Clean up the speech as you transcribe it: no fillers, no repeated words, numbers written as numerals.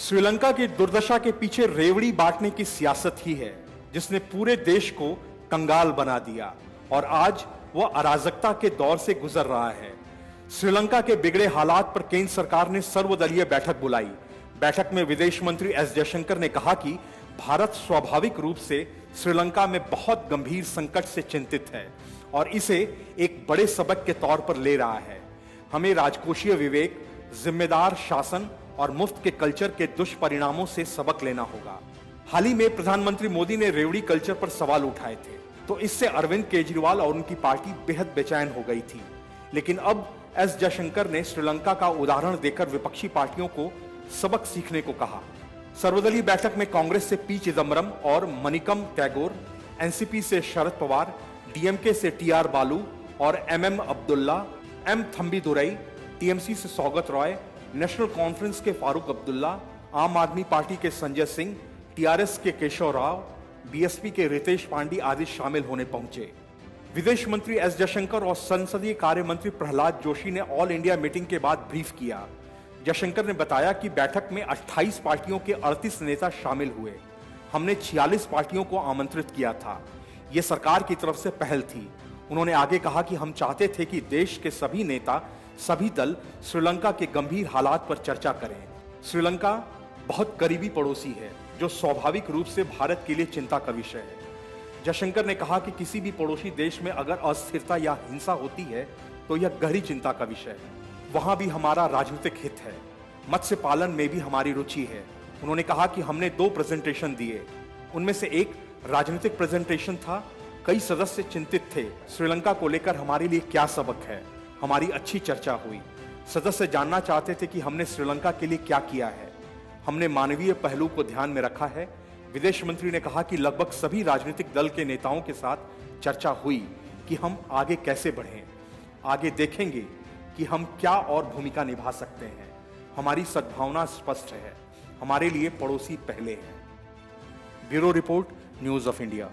श्रीलंका की दुर्दशा के पीछे रेवड़ी बांटने की सियासत ही है जिसने पूरे देश को कंगाल बना दिया और आज वह अराजकता के दौर से गुजर रहा है। श्रीलंका के बिगड़े हालात पर केंद्र सरकार ने सर्वदलीय बैठक बुलाई। बैठक में विदेश मंत्री एस जयशंकर ने कहा कि भारत स्वाभाविक रूप से श्रीलंका में बहुत गंभीर संकट से चिंतित है और इसे एक बड़े सबक के तौर पर ले रहा है। हमें राजकोषीय विवेक, जिम्मेदार शासन और मुफ्त के कल्चर के दुष्परिणामों से सबक लेना होगा। हाल ही में प्रधानमंत्री मोदी ने रेवड़ी कल्चर पर सवाल उठाए थे, तो इससे अरविंद केजरीवाल और उनकी पार्टी बेहद बेचैन हो गई थी। लेकिन अब एस जयशंकर ने श्रीलंका का उदाहरण देकर विपक्षी पार्टियों को सबक सीखने को कहा। सर्वदलीय बैठक में कांग्रेस से पी चिदम्बरम और मनिकम टैगोर, एनसीपी से शरद पवार, डीएमके से टीआर बालू और MM Abdullah, M Thambidurai, TMC से सौगत रॉय, नेशनल कॉन्फ्रेंस के फारूक अब्दुल्ला, आम आदमी पार्टी के संजय सिंह, टीआरएस के केशव राव, बीएसपी के रितेश पांडे आदि शामिल होने पहुंचे। विदेश मंत्री एस जयशंकर और संसदीय कार्य मंत्री प्रहलाद जोशी ने ऑल इंडिया मीटिंग के बाद ब्रीफ किया। जयशंकर ने बताया कि बैठक में 28 पार्टियों के 38 नेता शामिल हुए। हमने 46 पार्टियों को आमंत्रित किया था। यह सरकार की तरफ से पहल थी। उन्होंने आगे कहा कि हम चाहते थे कि देश के सभी नेता, सभी दल श्रीलंका के गंभीर हालात पर चर्चा करें। श्रीलंका बहुत करीबी पड़ोसी है जो स्वाभाविक रूप से भारत के लिए चिंता का विषय है। जयशंकर ने कहा कि किसी भी पड़ोसी देश में अगर अस्थिरता या हिंसा होती है तो यह गहरी चिंता का विषय है। वहां भी हमारा राजनीतिक हित है। मत्स्य पालन में भी हमारी रुचि है। उन्होंने कहा कि हमने 2 प्रेजेंटेशन दिए, उनमें से एक राजनीतिक प्रेजेंटेशन था। कई सदस्य चिंतित थे श्रीलंका को लेकर हमारे लिए क्या सबक है। हमारी अच्छी चर्चा हुई। सदस्य जानना चाहते थे कि हमने श्रीलंका के लिए क्या किया है। हमने मानवीय पहलू को ध्यान में रखा है। विदेश मंत्री ने कहा कि लगभग सभी राजनीतिक दल के नेताओं के साथ चर्चा हुई कि हम आगे कैसे बढ़ें। आगे देखेंगे कि हम क्या और भूमिका निभा सकते हैं। हमारी सद्भावना स्पष्ट है। हमारे लिए पड़ोसी पहले हैं। Bureau report, news of India.